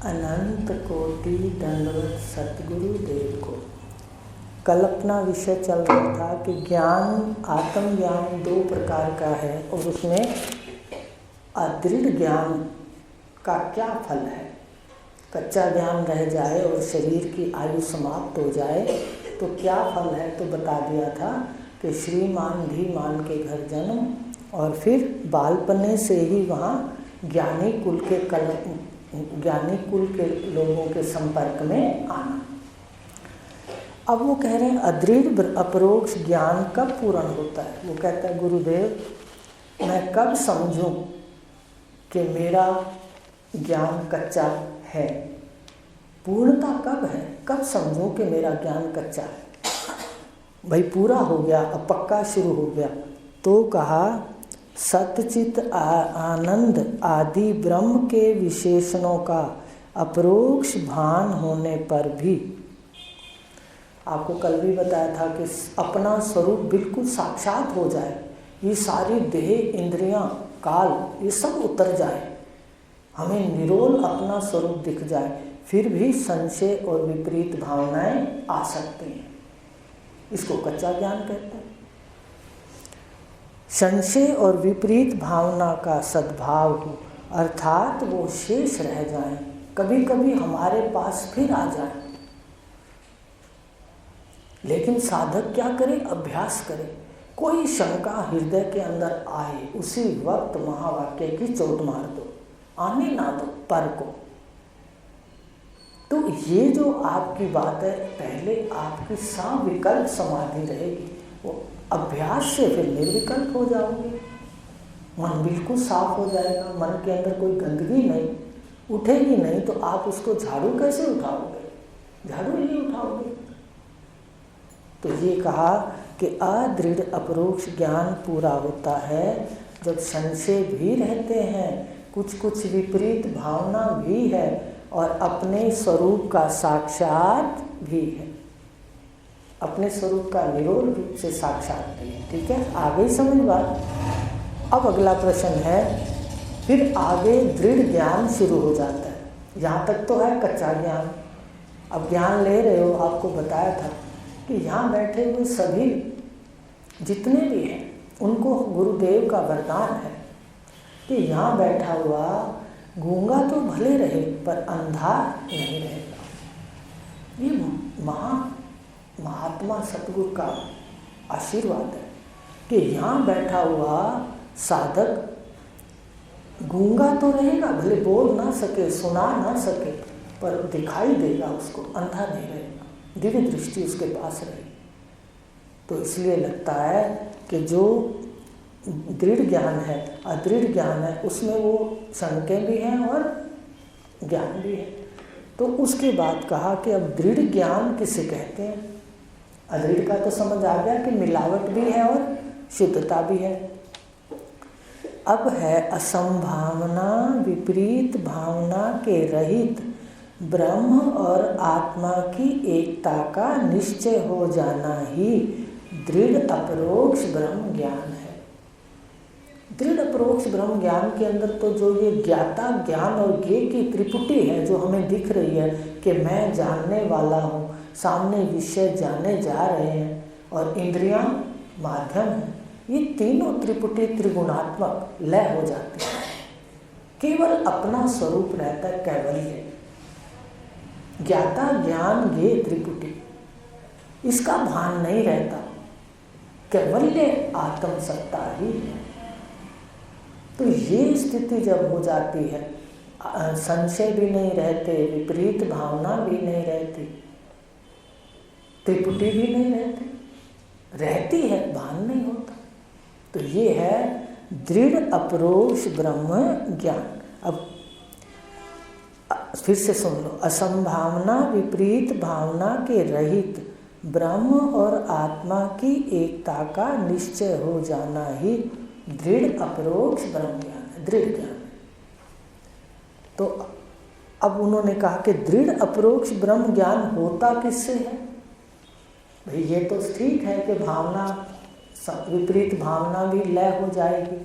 अनंत कोटि दंडवत सतगुरुदेव को। कल अपना विषय चल रहा था कि ज्ञान, आत्मज्ञान दो प्रकार का है और उसमें अदृढ़ ज्ञान का क्या फल है। कच्चा ज्ञान रह जाए और शरीर की आयु समाप्त हो जाए तो क्या फल है, तो बता दिया था कि श्रीमान धीमान के घर जन्म और फिर बालपने से ही वहाँ ज्ञानी कुल के लोगों के संपर्क में आना। अब वो कह रहे हैं अदृढ़ अपरोक्ष ज्ञान कब पूर्ण होता है। वो कहता है गुरुदेव मैं कब समझूं कि मेरा ज्ञान कच्चा है, पूर्णता कब है, कब समझूं कि मेरा ज्ञान कच्चा है। भाई पूरा हो गया, अब पक्का शुरू हो गया। तो कहा सतचित आनंद आदि ब्रह्म के विशेषणों का अपरोक्ष भान होने पर भी, आपको कल भी बताया था कि अपना स्वरूप बिल्कुल साक्षात हो जाए, ये सारी देह इंद्रियां काल ये सब उतर जाए, हमें निरोल अपना स्वरूप दिख जाए, फिर भी संशय और विपरीत भावनाएं आ सकती हैं। इसको कच्चा ज्ञान कहते हैं। संशय और विपरीत भावना का सद्भाव हो, अर्थात वो शेष रह जाएं, कभी कभी हमारे पास फिर आ जाएं। लेकिन साधक क्या करे, अभ्यास करे। कोई शंका हृदय के अंदर आए उसी वक्त महावाक्य की चोट मार दो, आने ना दो पर को। तो ये जो आपकी बात है, पहले आपकी सविकल्प समाधि रहेगी, वो अभ्यास से फिर निर्विकल्प हो जाओगे। मन बिल्कुल साफ हो जाएगा, मन के अंदर कोई गंदगी नहीं उठेगी नहीं, तो आप उसको झाड़ू कैसे उठाओगे, झाड़ू ही नहीं उठाओगे। तो ये कहा कि अदृढ़ अपरोक्ष ज्ञान पूरा होता है जब संशय भी रहते हैं, कुछ कुछ विपरीत भावना भी है और अपने स्वरूप का साक्षात भी है, अपने स्वरूप का निरोल रूप से साक्षात भी है। ठीक है, आगे समझ बात। अब अगला प्रश्न है, फिर आगे दृढ़ ज्ञान शुरू हो जाता है। यहाँ तक तो है कच्चा ज्ञान। अब ज्ञान ले रहे हो, आपको बताया था कि यहाँ बैठे हुए सभी जितने भी हैं उनको गुरुदेव का वरदान है कि यहाँ बैठा हुआ गूंगा तो भले रहे पर अंधा नहीं रहेगा। ये महात्मा सतगुरु का आशीर्वाद है कि यहाँ बैठा हुआ साधक गूंगा तो रहेगा, भले बोल ना सके, सुना ना सके, पर दिखाई देगा उसको, अंधा नहीं रहेगा, दिव्य दृष्टि उसके पास रहेगी। तो इसलिए लगता है कि जो दृढ़ ज्ञान है, अदृढ़ ज्ञान है, उसमें वो शंकें भी हैं और ज्ञान भी है। तो उसके बाद कहा कि अब दृढ़ ज्ञान किसे कहते हैं। अदृढ़ का तो समझ आ गया कि मिलावट भी है और शुद्धता भी है। अब है असंभावना विपरीत भावना के रहित ब्रह्म और आत्मा की एकता का निश्चय हो जाना ही दृढ़ अपरोक्ष ब्रह्म ज्ञान है। दृढ़ अपरोक्ष ब्रह्म ज्ञान के अंदर तो जो ये ज्ञाता ज्ञान और ज्ञे की त्रिपुटी है जो हमें दिख रही है कि मैं जानने वाला हूँ, सामने विषय जाने जा रहे हैं और इंद्रियां माध्यम हैं, ये तीनों त्रिपुटी त्रिगुणात्मक लय हो जाती है। केवल अपना स्वरूप रहता है कैवल्य, ज्ञाता ज्ञान ज्ञे त्रिपुटी, इसका भान नहीं रहता, कैवल्य आत्म सत्ता ही है। तो ये स्थिति जब हो जाती है, संशय भी नहीं रहते, विपरीत भावना भी नहीं रहती, त्रिपुटी भी नहीं रहती है, भान नहीं होता। तो ये है दृढ़ अपरोक्ष ब्रह्म ज्ञान। अब फिर से सुन लो, असंभावना विपरीत भावना के रहित ब्रह्म और आत्मा की एकता का निश्चय हो जाना ही दृढ़ अपरोक्ष ब्रह्म ज्ञान है, दृढ़ ज्ञान। तो अब उन्होंने कहा कि दृढ़ अपरोक्ष ब्रह्म ज्ञान होता किससे है। भाई ये तो ठीक है कि भावना, विपरीत भावना भी लय हो जाएगी,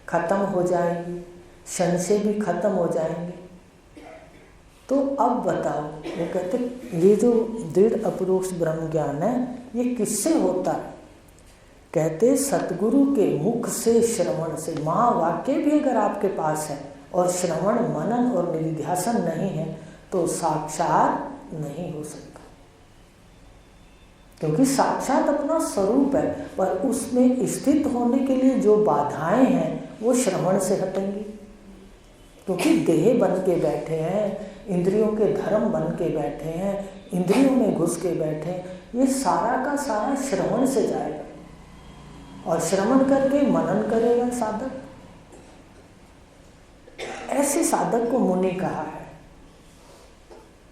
खत्म हो जाएगी, संशय भी खत्म हो जाएंगे, तो अब बताओ, वो कहते ये जो दृढ़ अपरोक्ष ब्रह्म ज्ञान है ये किससे होता है? कहते सतगुरु के मुख से, श्रवण से। महावाक्य भी अगर आपके पास है और श्रवण, मनन और निधिध्यासन नहीं है तो साक्षात नहीं हो सकता, क्योंकि साक्षात अपना स्वरूप है, पर उसमें स्थित होने के लिए जो बाधाएं हैं वो श्रवण से हटेंगी, क्योंकि देह बन के बैठे हैं, इंद्रियों के धर्म बन के बैठे हैं, इंद्रियों में घुस के बैठे हैं। ये सारा का सारा श्रवण से जाएगा, और श्रवण करके मनन करेगा साधक। ऐसे साधक को मुनि कहा है।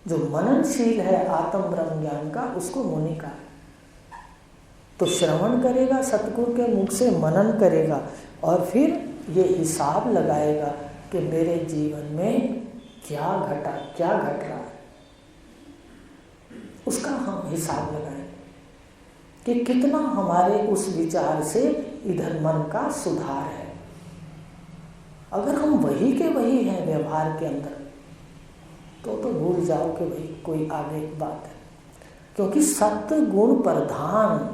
जो मननशील है आत्म ब्रह्म ज्ञान का, उसको मुनि कहा है। तो श्रवण करेगा, सतगुरु के मुख से मनन करेगा, और फिर ये हिसाब लगाएगा कि मेरे जीवन में क्या घटा, क्या घट रहा है, उसका हम हिसाब लगाएंगे कि कितना हमारे उस विचार से इधर मन का सुधार है। अगर हम वही के वही हैं व्यवहार के अंदर, तो भूल जाओ कि भाई कोई आगे की बात है, क्योंकि सत्य गुण प्रधान,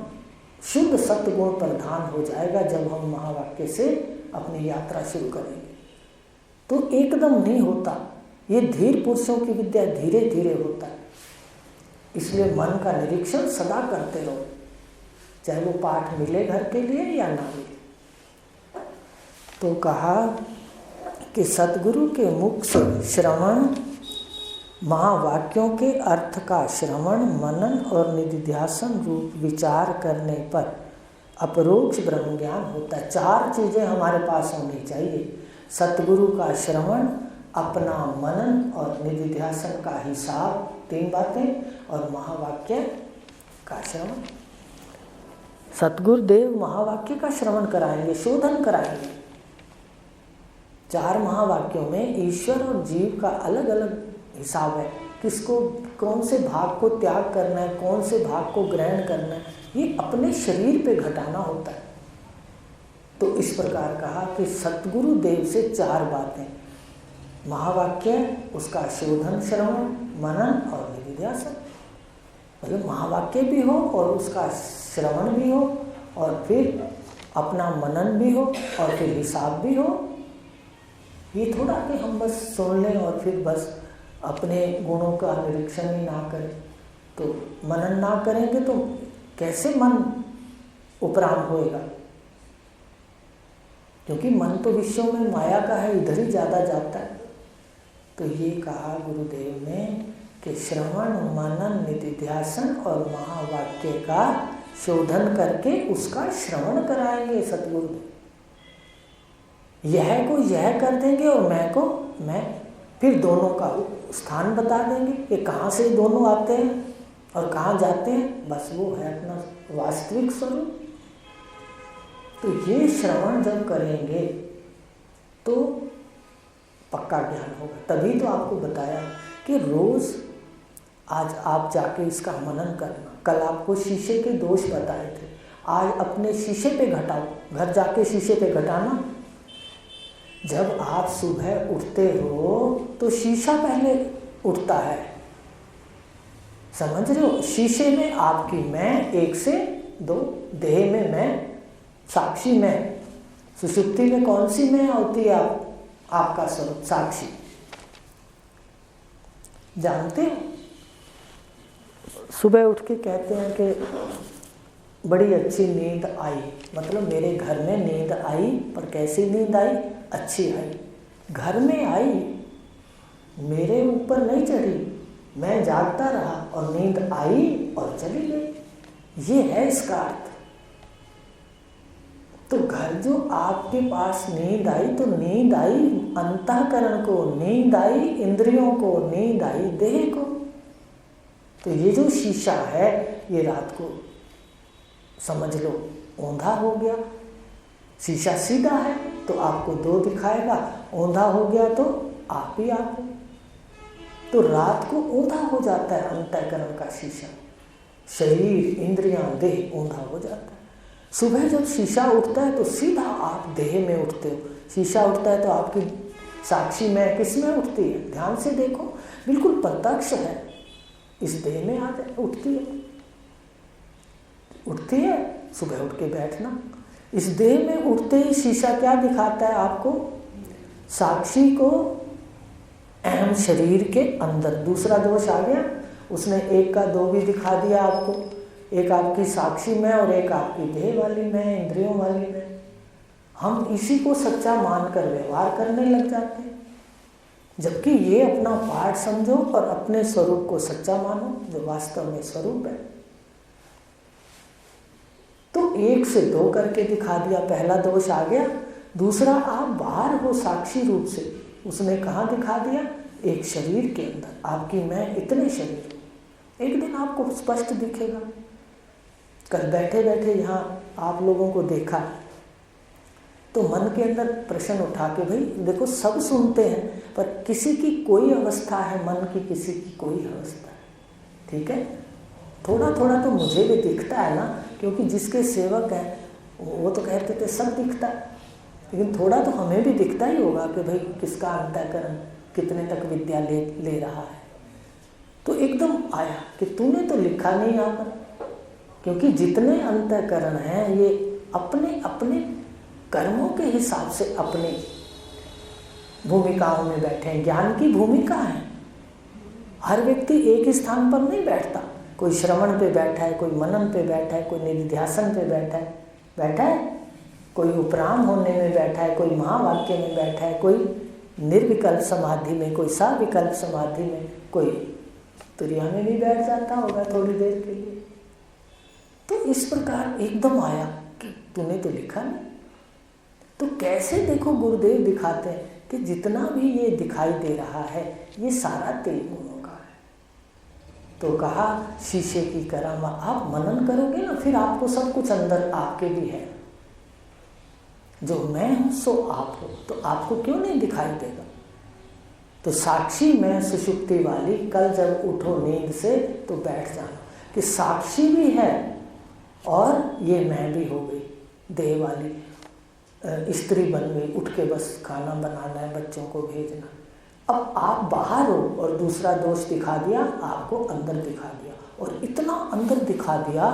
शुद्ध सत्य गुण प्रधान हो जाएगा जब हम महावाक्य से अपनी यात्रा शुरू करेंगे। तो एकदम नहीं होता, ये धीर पुरुषों की विद्या धीरे धीरे होता है। इसलिए मन का निरीक्षण सदा करते रहो, चाहे वो पाठ मिले घर के लिए या ना मिले। तो कहा कि सतगुरु के मुख से श्रवण, महावाक्यों के अर्थ का श्रवण, मनन और निधिध्यासन रूप विचार करने पर अपरोक्ष ब्रह्म ज्ञान होता है। 4 चीज़ें हमारे पास होनी चाहिए: सतगुरु का श्रवण, अपना मनन और निधिध्यासन का हिसाब, 3 बातें, और महावाक्य का श्रवण। सतगुरुदेव महावाक्य का श्रवण कराएंगे, शोधन कराएंगे। 4 महावाक्यों में ईश्वर और जीव का अलग अलग हिसाब है, किसको कौन से भाग को त्याग करना है, कौन से भाग को ग्रहण करना है, ये अपने शरीर पे घटाना होता है। तो इस प्रकार कहा कि सतगुरु देव से 4 बातें: महावाक्य, उसका शोधन, श्रवण, मनन और निधिध्यासन। मतलब महावाक्य भी हो और उसका श्रवण भी हो, और फिर अपना मनन भी हो, और फिर हिसाब भी हो। ये थोड़ा कि हम बस सुन लें और फिर बस अपने गुणों का निरीक्षण ही ना करें। तो मनन ना करेंगे तो कैसे मन उपराम होएगा, क्योंकि मन तो विश्व में माया का है, इधर ही ज़्यादा जाता है। तो ये कहा गुरुदेव ने कि श्रवण, मनन, निधिध्यासन और महावाक्य का शोधन करके उसका श्रवण कराएंगे सतगुरुदेव। यह को यह कर देंगे और मैं को मैं, फिर दोनों का स्थान बता देंगे कि कहाँ से दोनों आते हैं और कहाँ जाते हैं, बस वो है अपना वास्तविक स्वरूप। तो ये श्रवण जब करेंगे तो पक्का ज्ञान होगा। तभी तो आपको बताया कि रोज़ आज आप जाके इसका मनन करना। कल आपको शीशे के दोष बताए थे, आज अपने शीशे पे घटाओ, घर जाके शीशे पे घटाना। जब आप सुबह उठते हो तो शीशा पहले उठता है, समझ रहे हो? शीशे में आपकी मैं 1 से 2, देह में मैं, साक्षी मैं। सुषुप्ति में कौन सी मैं होती है? आपका स्वरूप साक्षी, जानते हो? सुबह उठ के कहते हैं कि बड़ी अच्छी नींद आई, मतलब मेरे घर में नींद आई, पर कैसी नींद आई? अच्छी आई। घर में आई, मेरे ऊपर नहीं चढ़ी, मैं जागता रहा और नींद आई और चली गई। ये है इसका अर्थ। तो घर जो आपके पास नींद आई, तो नींद आई अंतःकरण को, नींद आई इंद्रियों को, नींद आई देह को। तो ये जो शीशा है ये रात को समझ लो औंधा हो गया। शीशा सीधा है तो आपको 2 दिखाएगा, औंधा हो गया तो आप ही आप हो। तो रात को औंधा हो जाता है अंतःकरण का शीशा, शरीर, इंद्रियां, देह औंधा हो जाता है। सुबह जब शीशा उठता है तो सीधा आप देह में उठते हो। शीशा उठता है तो आपकी साक्षी मैं किस में उठती है? ध्यान से देखो, बिल्कुल प्रत्यक्ष है, इस देह में आ जाए, उठती है। सुबह उठ के बैठना, इस देह में उठते ही शीशा क्या दिखाता है आपको? साक्षी को अहम शरीर के अंदर। दूसरा दोष आ गया, उसने एक का दो भी दिखा दिया आपको, एक आपकी साक्षी में और एक आपकी देह वाली में, इंद्रियों वाली में। हम इसी को सच्चा मानकर व्यवहार करने लग जाते हैं, जबकि ये अपना पाठ समझो और अपने स्वरूप को सच्चा मानो जो वास्तव में स्वरूप है। तो एक से दो करके दिखा दिया, पहला दोष आ गया। दूसरा, आप बाहर हो साक्षी रूप से, उसने कहाँ दिखा दिया? एक शरीर के अंदर, आपकी मैं इतने शरीर। एक दिन आपको स्पष्ट दिखेगा। कल बैठे बैठे यहाँ आप लोगों को देखा तो मन के अंदर प्रश्न उठा के, भाई देखो सब सुनते हैं पर किसी की कोई अवस्था है मन की, किसी की कोई अवस्था है, ठीक है। थोड़ा थोड़ा तो मुझे भी दिखता है ना, क्योंकि जिसके सेवक हैं वो तो कहते थे सब दिखता है, लेकिन थोड़ा तो हमें भी दिखता ही होगा कि भाई किसका अंतःकरण कितने तक विद्या ले रहा है। तो एकदम आया कि तूने तो लिखा नहीं यहाँ पर, क्योंकि जितने अंतःकरण हैं ये अपने अपने कर्मों के हिसाब से अपनी भूमिकाओं में बैठे हैं। ज्ञान की भूमिका है, हर व्यक्ति एक स्थान पर नहीं बैठता। कोई श्रवण पे बैठा है, कोई मनन पे बैठा है, कोई निधिध्यासन पे बैठा है, कोई उपराम होने में बैठा है, कोई महावाक्य में बैठा है, कोई निर्विकल्प समाधि में, कोई सविकल्प समाधि में, कोई तुरिया में भी बैठ जाता होगा थोड़ी देर के लिए। तो इस प्रकार एकदम आया कि तूने तो लिखा नहीं। तो कैसे देखो गुरुदेव दिखाते हैं कि जितना भी ये दिखाई दे रहा है ये सारा तेल गुणों का है। तो कहा शीशे की तरह आप मनन करोगे ना, फिर आपको सब कुछ अंदर आपके भी है। जो मैं हूं सो आप हो, तो आपको क्यों नहीं दिखाई देगा? तो साक्षी मैं सुषुप्ति वाली, कल जब उठो नींद से तो बैठ जाना कि साक्षी भी है और ये मैं भी हो गई, देह वाली स्त्री बन गई, उठ के बस खाना बनाना है, बच्चों को भेजना। अब आप बाहर हो और दूसरा दोष दिखा दिया, आपको अंदर दिखा दिया, और इतना अंदर दिखा दिया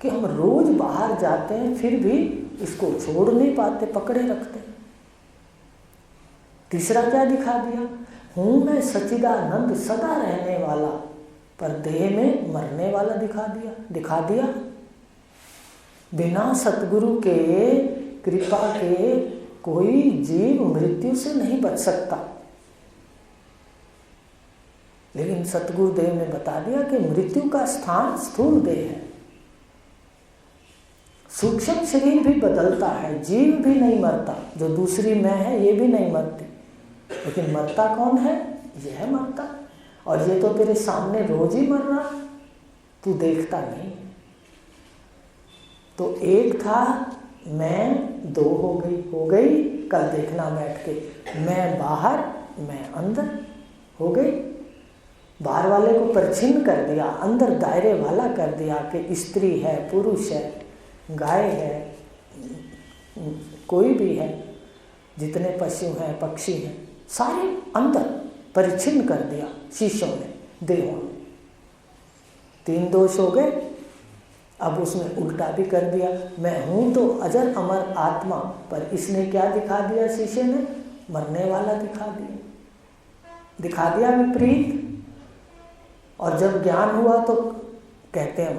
कि हम रोज बाहर जाते हैं फिर भी इसको छोड़ नहीं पाते, पकड़े रखते। तीसरा क्या दिखा दिया? हूं मैं सच्चिदानंद सदा रहने वाला, पर देह में मरने वाला दिखा दिया। बिना सतगुरु के कृपा के कोई जीव मृत्यु से नहीं बच सकता, लेकिन सतगुरुदेव ने बता दिया कि मृत्यु का स्थान स्थूल देह है। सूक्ष्म शरीर भी बदलता है, जीव भी नहीं मरता, जो दूसरी मैं है ये भी नहीं मरती, लेकिन मरता कौन है? यह मरता। और ये तो तेरे सामने रोज ही मर रहा, तू देखता नहीं। तो एक था मैं, दो हो गई। कल देखना बैठ के, मैं बाहर मैं अंदर हो गई। बाहर वाले को परिच्छिन्न कर दिया, अंदर दायरे वाला कर दिया कि स्त्री है, पुरुष है, गाय है, कोई भी है, जितने पशु हैं, पक्षी हैं, सारे अंदर परिच्छिन्न कर दिया शीशों में, देहों में। 3 दोष हो गए। अब उसने उल्टा भी कर दिया, मैं हूं तो अजर अमर आत्मा, पर इसने क्या दिखा दिया? शीशे में मरने वाला दिखा दिया विपरीत। और जब ज्ञान हुआ तो कहते हैं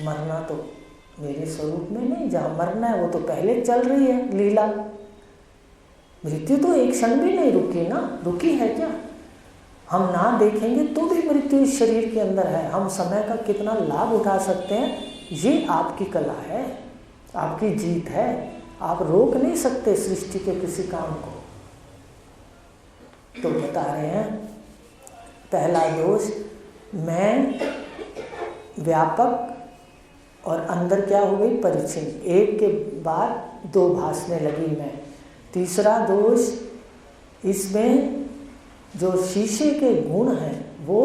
मरना तो मेरे स्वरूप में नहीं, जहाँ मरना है वो तो पहले चल रही है लीला। मृत्यु तो एक क्षण भी नहीं रुकी ना, रुकी है क्या? हम ना देखेंगे तो भी मृत्यु इस शरीर के अंदर है। हम समय का कितना लाभ उठा सकते हैं, ये आपकी कला है, आपकी जीत है। आप रोक नहीं सकते सृष्टि के किसी काम को। तो बता रहे हैं पहला दोष, मैं व्यापक और अंदर क्या हो गई? परिच्छिन्न। एक के बाद 2 भासने लगी मैं। तीसरा दोष, इसमें जो शीशे के गुण हैं वो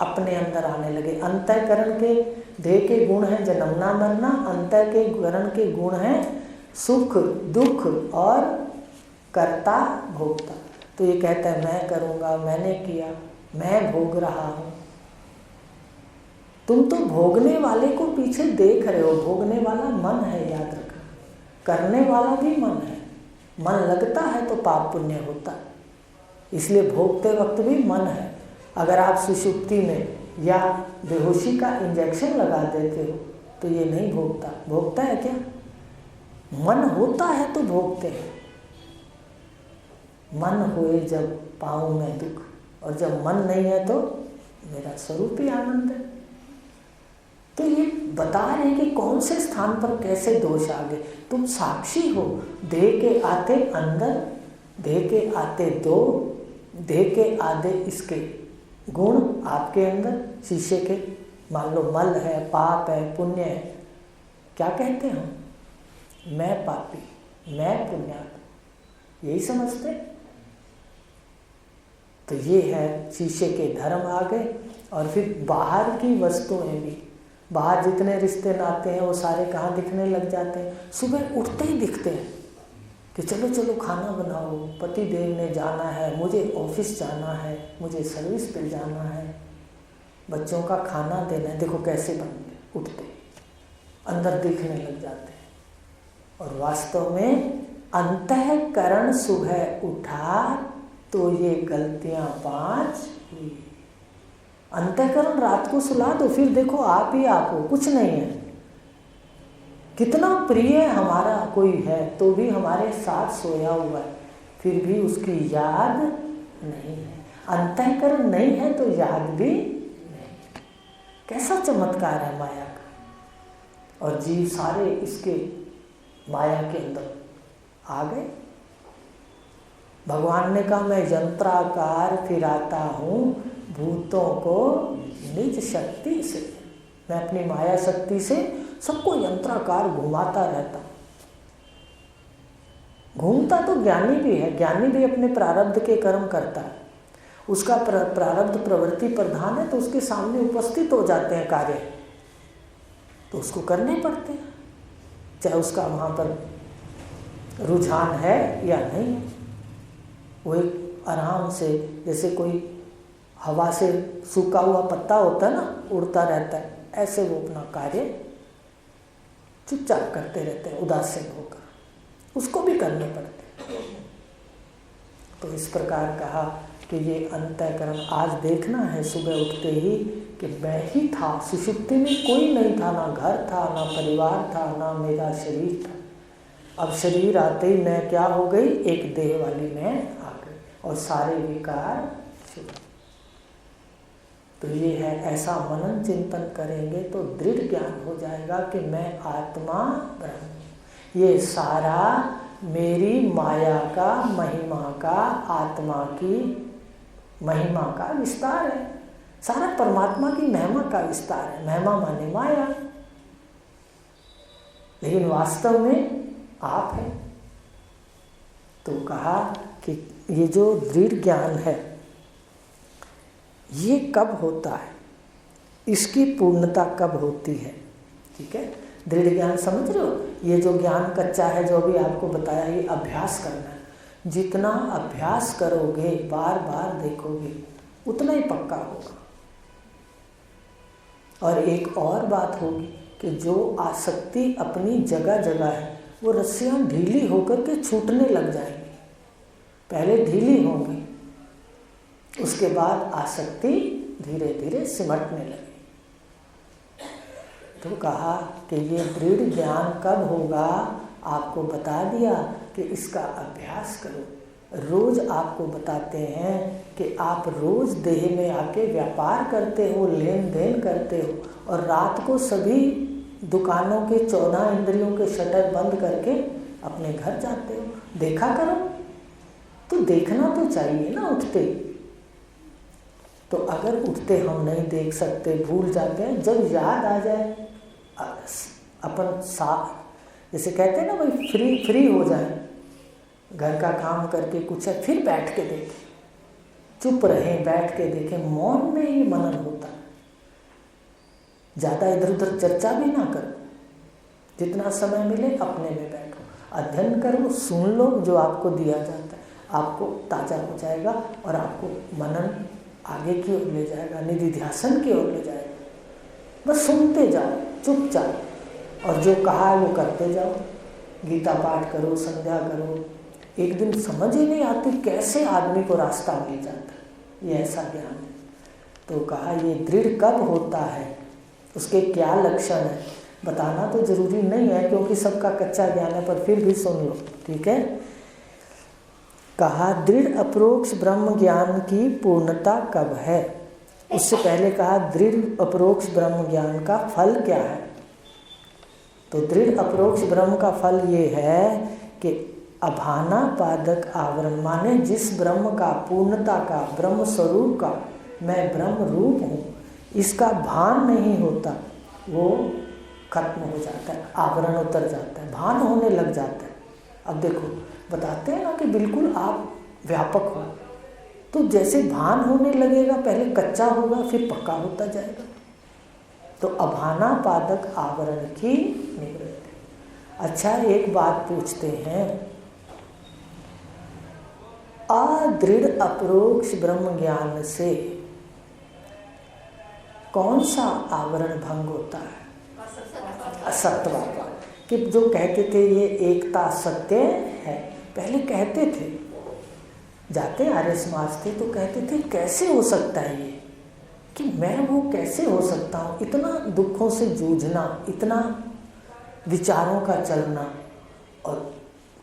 अपने अंदर आने लगे। अंतःकरण के देह के गुण हैं जन्मना मरना, अंतःकरण के गुण हैं सुख दुख और कर्ता भोक्ता। तो ये कहता है मैं करूँगा, मैंने किया, मैं भोग रहा हूँ। तुम तो भोगने वाले को पीछे देख रहे हो। भोगने वाला मन है, याद रखना। करने वाला भी मन है। मन लगता है तो पाप पुण्य होता है, इसलिए भोगते वक्त भी मन है। अगर आप सुषुप्ति में या बेहोशी का इंजेक्शन लगा देते हो तो ये नहीं भोगता। भोगता है क्या? मन होता है तो भोगते हैं। मन होए जब पाऊँ मैं दुख, और जब मन नहीं है तो मेरा स्वरूप ही आनंद है। तो ये बता रहे हैं कि कौन से स्थान पर कैसे दोष आ गए। तुम साक्षी हो। देह के आते अंदर, देह के आते दो, देह के आधे इसके गुण आपके अंदर, शीशे के। मान लो मल है, पाप है, पुण्य है। क्या कहते हैं हम? मैं पापी, मैं पुण्यात्मा, यही समझते। तो ये है शीशे के धर्म आ गए। और फिर बाहर की वस्तुएं भी, बाहर जितने रिश्ते नाते हैं वो सारे कहाँ दिखने लग जाते हैं? सुबह उठते ही दिखते हैं कि चलो चलो खाना बनाओ, पति देव ने जाना है, मुझे ऑफिस जाना है, मुझे सर्विस पे जाना है, बच्चों का खाना देना है। देखो कैसे बन गए, उठते अंदर दिखने लग जाते हैं। और वास्तव में अंतःकरण सुबह उठा तो ये गलतियां 5 हुई। अंतःकरण रात को सुला दो, फिर देखो आप ही आप हो, कुछ नहीं है। कितना प्रिय हमारा कोई है तो भी हमारे साथ सोया हुआ है, फिर भी उसकी याद नहीं है। अंतःकरण नहीं है तो याद भी नहीं। कैसा चमत्कार है माया का। और जीव सारे इसके माया के अंदर आ गए। भगवान ने कहा मैं यंत्राकार फिराता हूँ भूतों को निज शक्ति से। मैं अपनी माया शक्ति से सबको यंत्राकार घुमाता रहता हूँ। घूमता तो ज्ञानी भी है। ज्ञानी भी अपने प्रारब्ध के कर्म करता है। उसका प्रारब्ध प्रवृत्ति प्रधान है तो उसके सामने उपस्थित हो जाते हैं कार्य, तो उसको करने पड़ते हैं, चाहे उसका वहाँ पर रुझान है या नहीं। वो एक आराम से, जैसे कोई हवा से सूखा हुआ पत्ता होता है ना, उड़ता रहता है, ऐसे वो अपना कार्य चुपचाप करते रहते हैं उदासीन होकर। उसको भी करने पड़ते। तो इस प्रकार कहा कि ये अंतःकरण आज देखना है सुबह उठते ही कि मैं ही था। सुषुप्ति में कोई नहीं था, ना घर था, ना परिवार था, ना मेरा शरीर था। अब शरीर आते ही मैं क्या हो गई? एक देह वाली मैं आ गई और सारे विकार छूट। तो ये है, ऐसा मनन चिंतन करेंगे तो दृढ़ ज्ञान हो जाएगा कि मैं आत्मा ब्रह्म। ये सारा मेरी माया का, महिमा का, आत्मा की महिमा का विस्तार है। सारा परमात्मा की महिमा का विस्तार है। महिमा माने माया, लेकिन वास्तव में आप है। तो कहा कि ये जो दृढ़ ज्ञान है ये कब होता है, इसकी पूर्णता कब होती है? ठीक है, दृढ़ ज्ञान समझ रहे हो? ये जो ज्ञान कच्चा है, जो अभी आपको बताया, ये अभ्यास करना है। जितना अभ्यास करोगे, बार बार देखोगे, उतना ही पक्का होगा। और एक और बात होगी कि जो आसक्ति अपनी जगह जगह है, वो रस्सियाँ ढीली होकर के छूटने लग जाएंगी। पहले ढीली होंगी, उसके बाद आसक्ति धीरे धीरे सिमटने लगी। तो कहा कि ये दृढ़ ज्ञान कब होगा, आपको बता दिया कि इसका अभ्यास करो। रोज आपको बताते हैं कि आप रोज देह में आके व्यापार करते हो, लेन देन करते हो, और रात को सभी दुकानों के 14 इंद्रियों के शटर बंद करके अपने घर जाते हो। देखा करो। तो देखना तो चाहिए ना उठते। तो अगर उठते हम नहीं देख सकते, भूल जाते हैं, जब याद आ जाए अपन साथ, जैसे कहते हैं ना भाई, फ्री हो जाए, घर का काम करके कुछ है, फिर बैठ के देखें, चुप रहें, बैठ के देखें, मौन में ही मनन होता है। ज़्यादा इधर उधर चर्चा भी ना करो, जितना समय मिले अपने में बैठो, अध्ययन करो, सुन लो जो आपको दिया जाता है। आपको ताज़ा हो जाएगा और आपको मनन आगे की ओर ले जाएगा, निधिध्यासन की ओर ले जाएगा। बस सुनते जाओ चुपचाप, और जो कहा है वो करते जाओ। गीता पाठ करो, संध्या करो। एक दिन समझ ही नहीं आती कैसे आदमी को रास्ता मिल जाता है, ये ऐसा ज्ञान है। तो कहा ये दृढ़ कब होता है, उसके क्या लक्षण है, बताना तो जरूरी नहीं है क्योंकि सबका कच्चा ज्ञान है, पर फिर भी सुन लो, ठीक है। कहा दृढ़ अपरोक्ष ब्रह्म ज्ञान की पूर्णता कब है। उससे पहले कहा दृढ़ अपरोक्ष ब्रह्म ज्ञान का फल क्या है। तो दृढ़ अपरोक्ष ब्रह्म का फल ये है कि अभाना पादक आवरण, माने जिस ब्रह्म का, पूर्णता का, ब्रह्म स्वरूप का, मैं ब्रह्म रूप हूँ, इसका भान नहीं होता, वो खत्म हो जाता है, आवरण उतर जाता है, भान होने लग जाता है। अब देखो बताते हैं ना कि बिल्कुल आप व्यापक हो, तो जैसे भान होने लगेगा, पहले कच्चा होगा फिर पक्का होता जाएगा। तो अभाना पादक आवरण की निवृत्ति। अच्छा एक बात पूछते हैं, अदृढ़ अपरोक्ष ब्रह्म ज्ञान से कौन सा आवरण भंग होता है? असत्ववाद। कि जो कहते थे ये एकता सत्य है, पहले कहते थे, जाते आर्य समाज थे तो कहते थे कैसे हो सकता है ये, कि मैं वो कैसे हो सकता हूँ, इतना दुखों से जूझना, इतना विचारों का चलना, और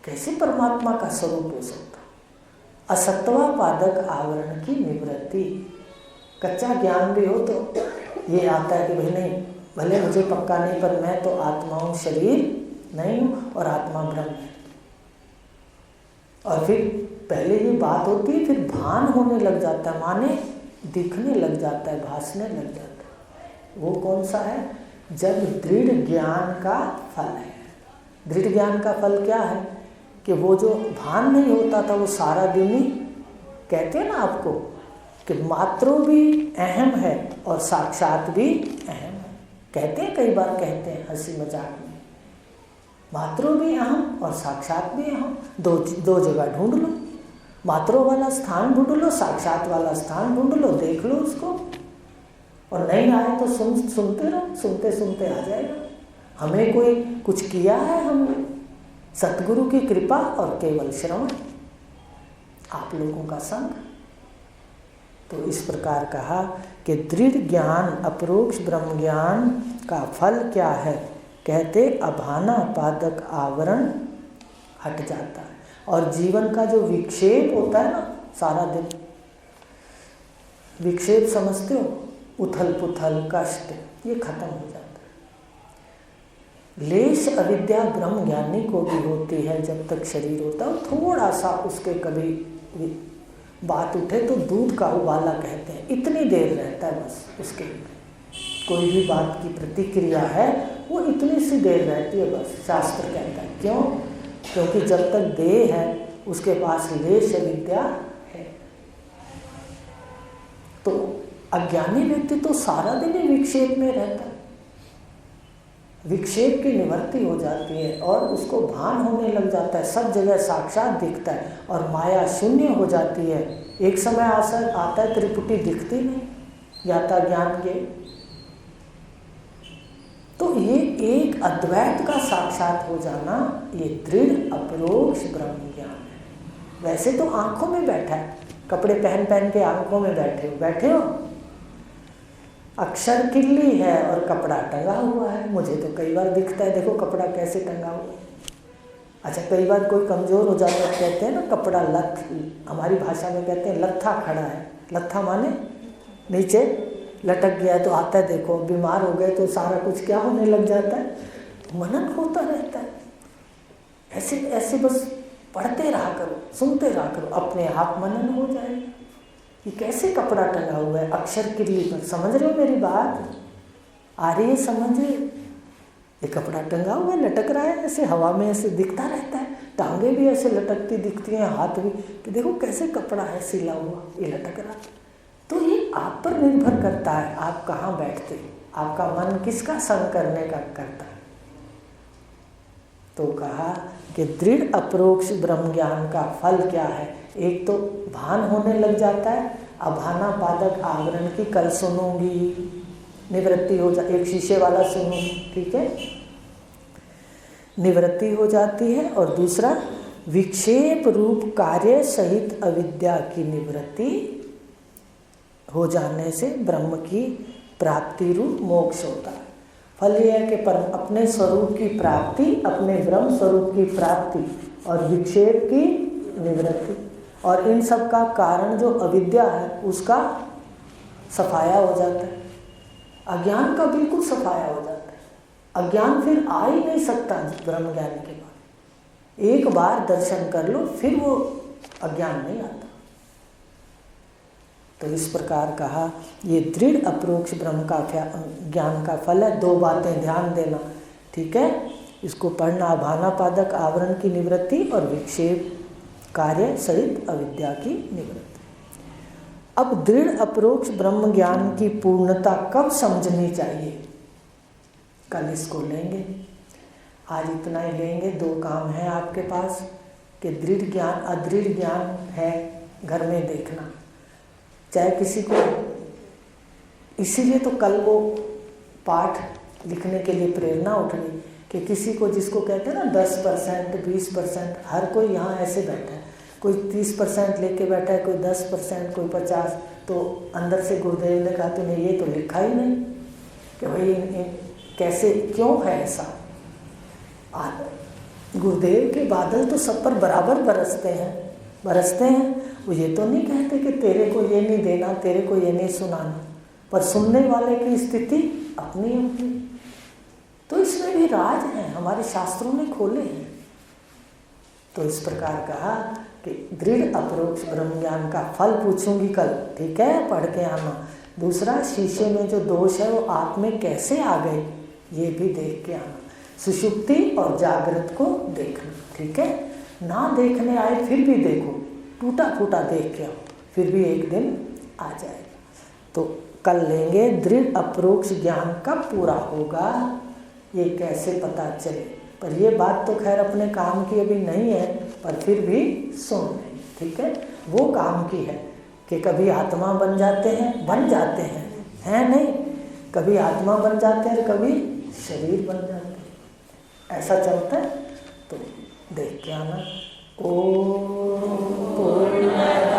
कैसे परमात्मा का स्वरूप हो सकता। असत्वापादक आवरण की निवृत्ति। कच्चा ज्ञान भी हो तो ये आता है कि भाई नहीं, भले मुझे पक्का नहीं पर मैं तो आत्मा हूँ, शरीर नहीं हूँ, और आत्मा ब्रह्म है। और फिर पहले ये बात होती है, फिर भान होने लग जाता है, माने दिखने लग जाता है, भासने लग जाता है। वो कौन सा है? जब दृढ़ ज्ञान का फल है। दृढ़ ज्ञान का फल क्या है कि वो जो भान नहीं होता था वो सारा दिन ही, कहते हैं ना आपको कि मात्रो भी अहम है और साक्षात भी अहम है। कहते हैं, कई बार कहते हैं हंसी मजाक में, मात्रो भी अहम और साक्षात भी अहम, दो जगह ढूंढ लो, मात्रो वाला स्थान ढूंढ लो, साक्षात वाला स्थान ढूंढ लो, देख लो उसको, और नहीं आए तो सुनते रहो, सुनते सुनते आ जाएगा। हमें कोई कुछ किया है, हमने सतगुरु की कृपा और केवल श्रवण, आप लोगों का संग। तो इस प्रकार कहा कि दृढ़ ज्ञान, अपरोक्ष ब्रह्म ज्ञान का फल क्या है? कहते अभाना पादक आवरण हट जाता है, और जीवन का जो विक्षेप होता है ना, सारा दिन विक्षेप समझते हो, उथल पुथल कष्ट, ये खत्म हो जाता है। लेश अविद्या ब्रह्म ज्ञानी को भी होती है जब तक शरीर होता है, थोड़ा सा उसके कभी बात उठे तो दूध का उबाला कहते हैं, इतनी देर रहता है बस उसके लिए। कोई भी बात की प्रतिक्रिया है वो इतनी सी देर रहती है बस, शास्त्र कहता है। क्यों? क्योंकि जब तक देह है उसके पास लेश विद्या है। तो अज्ञानी व्यक्ति तो सारा दिन ही विक्षेप में रहता है, विक्षेप की निवृत्ति हो जाती है और उसको भान होने लग जाता है, सब जगह साक्षात दिखता है और माया शून्य हो जाती है। एक समय आता है त्रिपुटी दिखती नहीं, ज्ञाता ज्ञान के। तो ये एक अद्वैत का साक्षात हो जाना, ये दृढ़ अपरोक्ष ब्रह्म ज्ञान है। वैसे तो आंखों में बैठा है, कपड़े पहन पहन के आंखों में बैठे हो, अक्षर किल्ली है और कपड़ा टंगा हुआ है। मुझे तो कई बार दिखता है, देखो कपड़ा कैसे टंगा हुआ। अच्छा, कई बार कोई कमज़ोर हो जाता है, कहते हैं ना कपड़ा लथ, हमारी भाषा में कहते हैं लत्था खड़ा है। लत्था माने नीचे लटक गया है, तो आता है देखो। बीमार हो गए तो सारा कुछ क्या होने लग जाता है, मनन होता रहता है। ऐसे ऐसे बस पढ़ते रहा करो, सुनते रहा करो, अपने आप मनन हो जाएगा कि कैसे कपड़ा टंगा हुआ है अक्षर किल्ली पर। समझ रहे हो मेरी बात? आ रही है समझ? ये कपड़ा टंगा हुआ है, लटक रहा है, ऐसे हवा में ऐसे दिखता रहता है, टांगे भी ऐसे लटकती दिखती हैं, हाथ भी, कि देखो कैसे कपड़ा है सिला हुआ, ये लटक रहा। तो ये आप पर निर्भर करता है, आप कहाँ बैठते, आपका मन किसका संग करने का करता है। तो कहा कि दृढ़ अपरोक्ष ब्रह्म ज्ञान का फल क्या है। एक तो भान होने लग जाता है, अभाना पादक आवरण की कल सुनूंगी, निवृत्ति हो जा, एक शीशे वाला सुनूंगी, ठीक है, निवृत्ति हो जाती है। और दूसरा विक्षेप रूप कार्य सहित अविद्या की निवृत्ति हो जाने से ब्रह्म की प्राप्ति रूप मोक्ष होता है। फल यह है कि परम अपने स्वरूप की प्राप्ति, अपने ब्रह्म स्वरूप की प्राप्ति और विक्षेप की निवृत्ति, और इन सब का कारण जो अविद्या है उसका सफाया हो जाता है, अज्ञान का बिल्कुल सफाया हो जाता है। अज्ञान फिर आ ही नहीं सकता ब्रह्म ज्ञान के बाद। एक बार दर्शन कर लो फिर वो अज्ञान नहीं आता। तो इस प्रकार कहा ये दृढ़ अपरोक्ष ब्रह्म का ज्ञान का फल है। दो बातें ध्यान देना, ठीक है, इसको पढ़ना, अभाना पादक आवरण की निवृत्ति और विक्षेप कार्य सहित अविद्या की निवृत्ति। अब दृढ़ अपरोक्ष ब्रह्म ज्ञान की पूर्णता कब समझनी चाहिए, कल इसको लेंगे। आज इतना ही लेंगे। दो काम है आपके पास कि दृढ़ ज्ञान अदृढ़ ज्ञान है घर में देखना, चाहे किसी को, इसीलिए तो कल वो पाठ लिखने के लिए प्रेरणा उठ रही कि किसी को, जिसको कहते हैं ना 10%, 20%, हर कोई यहाँ ऐसे बैठा है, कोई 30% लेके बैठा है, कोई 10%, कोई 50%। तो अंदर से गुरुदेव ने कहा तूने ये तो लिखा ही नहीं कि भाई कैसे, क्यों है ऐसा। गुरुदेव के बादल तो सब पर बराबर बरसते हैं। वो ये तो नहीं कहते कि तेरे को ये नहीं देना, तेरे को ये नहीं सुनाना, पर सुनने वाले की स्थिति अपनी अपनी। तो इसमें भी राज है, हमारे शास्त्रों ने खोले हैं। तो इस प्रकार कहा कि दृढ़ अपरोक्ष ब्रह्म ज्ञान का फल पूछूंगी कल, ठीक है, पढ़ के आना। दूसरा, शीशे में जो दोष है वो आप में कैसे आ गए ये भी देख के आना। सुषुप्ति और जागृत को देखना, ठीक है, ना देखने आए फिर भी देखो, टूटा फूटा देख के आओ, फिर भी एक दिन आ जाएगा। तो कल लेंगे दृढ़ अपरोक्ष ज्ञान कब पूरा होगा, ये कैसे पता चले। पर ये बात तो खैर अपने काम की अभी नहीं है, पर फिर भी सुन लें, ठीक है। वो काम की है कि कभी आत्मा बन जाते हैं, हैं नहीं, कभी आत्मा बन जाते हैं, कभी शरीर बन जाते हैं, ऐसा चलता है। तो देख के आना। ओम पूर्णमदः